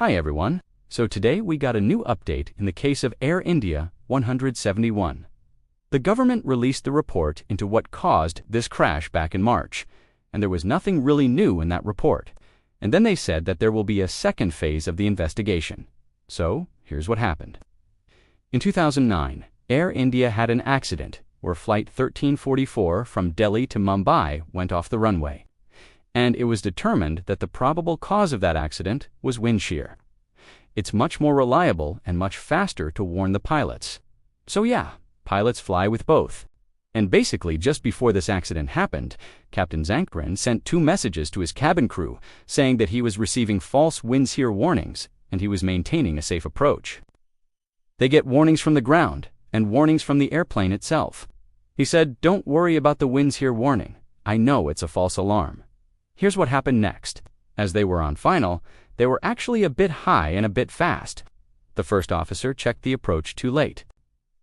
Hi everyone. So today we got a new update in the case of Air India 171. The government released the report into what caused this crash back in March, and there was nothing really new in that report. And then they said that there will be a second phase of the investigation. So here's what happened. In 2009, Air India had an accident where Flight 1344 from Delhi to Mumbai went off the runway, and it was determined that the probable cause of that accident was wind shear. It's much more reliable and much faster to warn the pilots. So yeah, pilots fly with both. And basically just before this accident happened, Captain Zankran sent 2 messages to his cabin crew saying that he was receiving false wind shear warnings and he was maintaining a safe approach. They get warnings from the ground and warnings from the airplane itself. He said, "Don't worry about the wind shear warning. I know it's a false alarm." Here's what happened next. As they were on final, they were actually a bit high and a bit fast. The first officer checked the approach too late.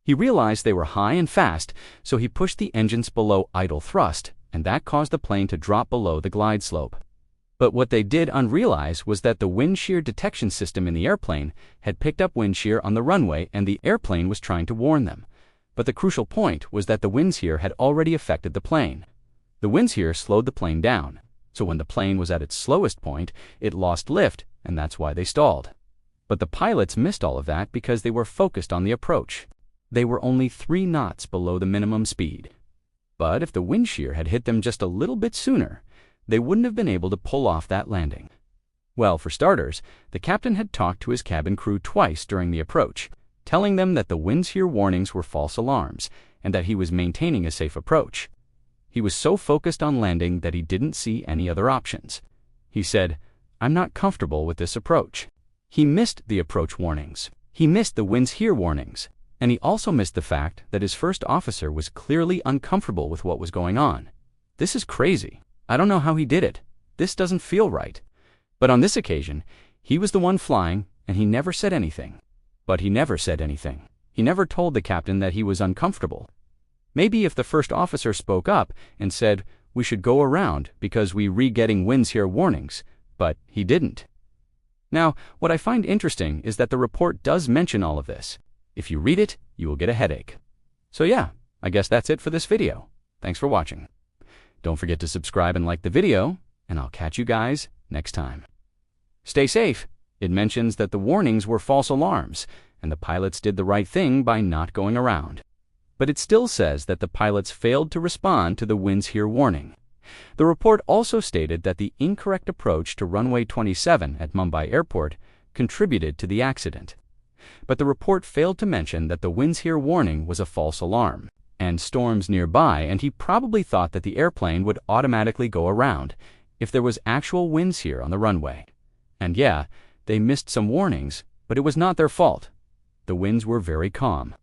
He realized they were high and fast, so he pushed the engines below idle thrust, and that caused the plane to drop below the glide slope. But what they did unrealize was that the wind shear detection system in the airplane had picked up wind shear on the runway and the airplane was trying to warn them. But the crucial point was that the wind shear had already affected the plane. The wind shear slowed the plane down. So when the plane was at its slowest point, it lost lift, and that's why they stalled. But the pilots missed all of that because they were focused on the approach. They were only 3 knots below the minimum speed. But if the wind shear had hit them just a little bit sooner, they wouldn't have been able to pull off that landing. Well, for starters, the captain had talked to his cabin crew twice during the approach, telling them that the wind shear warnings were false alarms and that he was maintaining a safe approach. He was so focused on landing that he didn't see any other options. He said, "I'm not comfortable with this approach." He missed the approach warnings. He missed the wind shear warnings. And he also missed the fact that his first officer was clearly uncomfortable with what was going on. This is crazy. I don't know how he did it. This doesn't feel right. But on this occasion, he was the one flying, and he never said anything. But he never said anything. He never told the captain that he was uncomfortable. Maybe if the first officer spoke up and said, "We should go around because we're getting wind shear warnings," but he didn't. Now, what I find interesting is that the report does mention all of this. If you read it, you will get a headache. So yeah, I guess that's it for this video. Thanks for watching. Don't forget to subscribe and like the video, and I'll catch you guys next time. Stay safe. It mentions that the warnings were false alarms, and the pilots did the right thing by not going around. But it still says that the pilots failed to respond to the wind shear warning. The report also stated that the incorrect approach to runway 27 at Mumbai Airport contributed to the accident. But the report failed to mention that the wind shear warning was a false alarm, and storms nearby, and he probably thought that the airplane would automatically go around if there was actual wind shear on the runway. And yeah, they missed some warnings, but it was not their fault. The winds were very calm.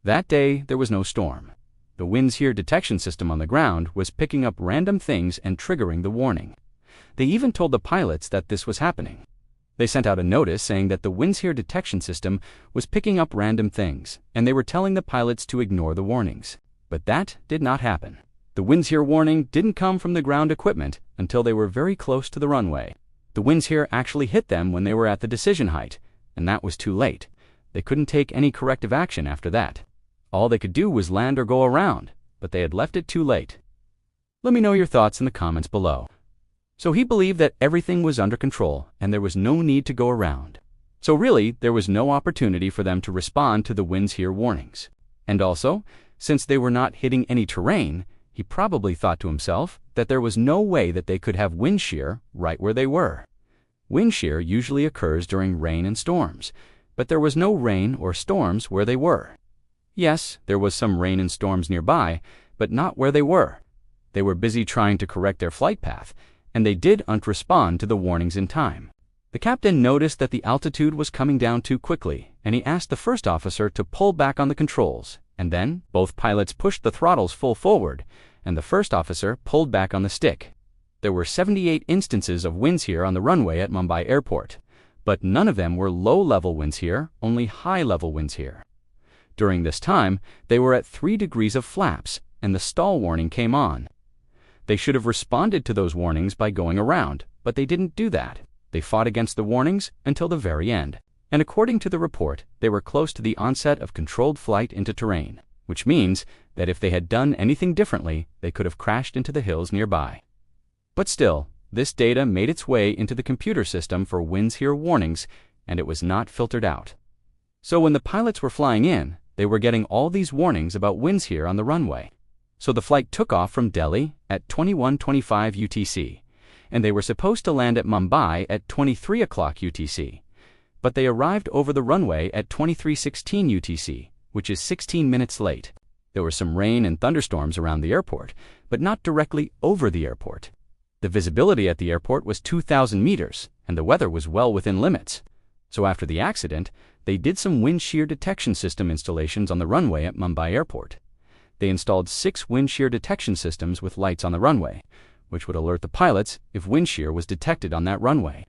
That day, there was no storm. The wind shear detection system on the ground was picking up random things and triggering the warning. They even told the pilots that this was happening. They sent out a notice saying that the wind shear detection system was picking up random things, and they were telling the pilots to ignore the warnings. But that did not happen. The wind shear warning didn't come from the ground equipment until they were very close to the runway. The wind shear actually hit them when they were at the decision height, and that was too late. They couldn't take any corrective action after that. All they could do was land or go around, but they had left it too late. Let me know your thoughts in the comments below. So he believed that everything was under control and there was no need to go around. So really, there was no opportunity for them to respond to the wind shear warnings. And also, since they were not hitting any terrain, he probably thought to himself that there was no way that they could have wind shear right where they were. Wind shear usually occurs during rain and storms, but there was no rain or storms where they were. Yes, there was some rain and storms nearby, but not where they were. They were busy trying to correct their flight path, and they didn't respond to the warnings in time. The captain noticed that the altitude was coming down too quickly, and he asked the first officer to pull back on the controls, and then both pilots pushed the throttles full forward, and the first officer pulled back on the stick. There were 78 instances of wind shear on the runway at Mumbai Airport, but none of them were low-level wind shear, only high-level wind shear. During this time, they were at 3 degrees of flaps, and the stall warning came on. They should have responded to those warnings by going around, but they didn't do that. They fought against the warnings until the very end. And according to the report, they were close to the onset of controlled flight into terrain, which means that if they had done anything differently, they could have crashed into the hills nearby. But still, this data made its way into the computer system for winds here warnings, and it was not filtered out. So when the pilots were flying in, they were getting all these warnings about winds here on the runway. So the flight took off from Delhi at 21:25 UTC, and they were supposed to land at Mumbai at 23 o'clock UTC. But they arrived over the runway at 23:16 UTC, which is 16 minutes late. There were some rain and thunderstorms around the airport, but not directly over the airport. The visibility at the airport was 2,000 meters, and the weather was well within limits. So after the accident, they did some wind shear detection system installations on the runway at Mumbai Airport. They installed 6 wind shear detection systems with lights on the runway, which would alert the pilots if wind shear was detected on that runway.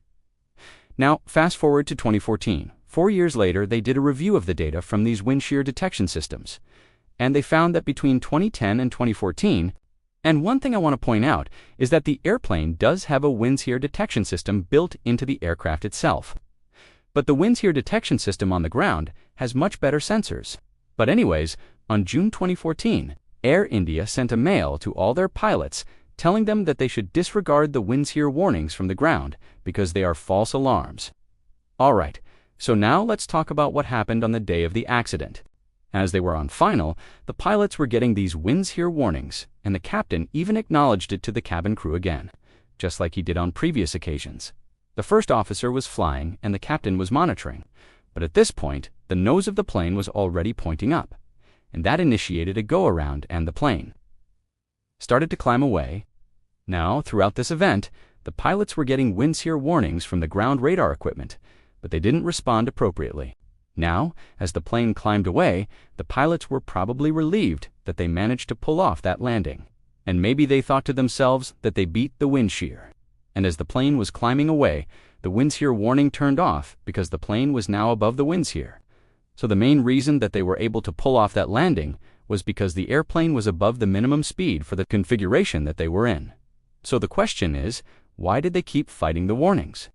Now, fast forward to 2014. 4 years later, they did a review of the data from these wind shear detection systems, and they found that between 2010 and 2014, and one thing I want to point out is that the airplane does have a wind shear detection system built into the aircraft itself. But the wind shear detection system on the ground has much better sensors. But anyways, on June 2014, Air India sent a mail to all their pilots telling them that they should disregard the wind shear warnings from the ground because they are false alarms. Alright, so now let's talk about what happened on the day of the accident. As they were on final, the pilots were getting these wind shear warnings, and the captain even acknowledged it to the cabin crew again, just like he did on previous occasions. The first officer was flying and the captain was monitoring, but at this point, the nose of the plane was already pointing up, and that initiated a go-around, and the plane started to climb away. Now, throughout this event, the pilots were getting wind shear warnings from the ground radar equipment, but they didn't respond appropriately. Now, as the plane climbed away, the pilots were probably relieved that they managed to pull off that landing, and maybe they thought to themselves that they beat the wind shear. And as the plane was climbing away, the wind shear warning turned off because the plane was now above the wind shear. So the main reason that they were able to pull off that landing was because the airplane was above the minimum speed for the configuration that they were in. So the question is, why did they keep fighting the warnings?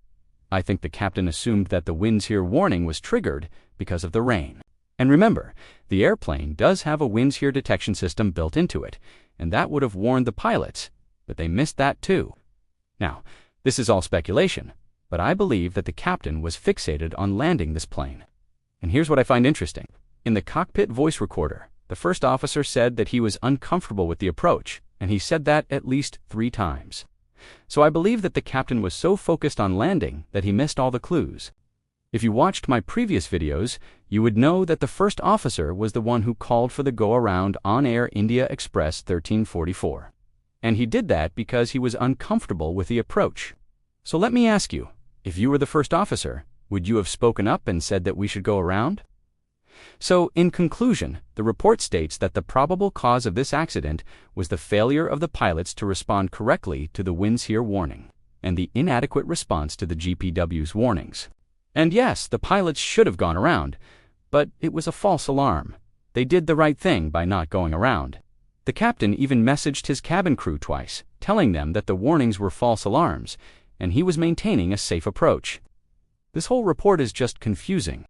I think the captain assumed that the wind shear warning was triggered because of the rain. And remember, the airplane does have a wind shear detection system built into it, and that would have warned the pilots, but they missed that too. Now, this is all speculation, but I believe that the captain was fixated on landing this plane. And here's what I find interesting. In the cockpit voice recorder, the first officer said that he was uncomfortable with the approach, and he said that at least 3 times. So I believe that the captain was so focused on landing that he missed all the clues. If you watched my previous videos, you would know that the first officer was the one who called for the go-around on Air India Express 1344. And he did that because he was uncomfortable with the approach. So let me ask you, if you were the first officer, would you have spoken up and said that we should go around? So, in conclusion, the report states that the probable cause of this accident was the failure of the pilots to respond correctly to the wind shear warning, and the inadequate response to the GPW's warnings. And yes, the pilots should have gone around, but it was a false alarm. They did the right thing by not going around. The captain even messaged his cabin crew twice, telling them that the warnings were false alarms, and he was maintaining a safe approach. This whole report is just confusing.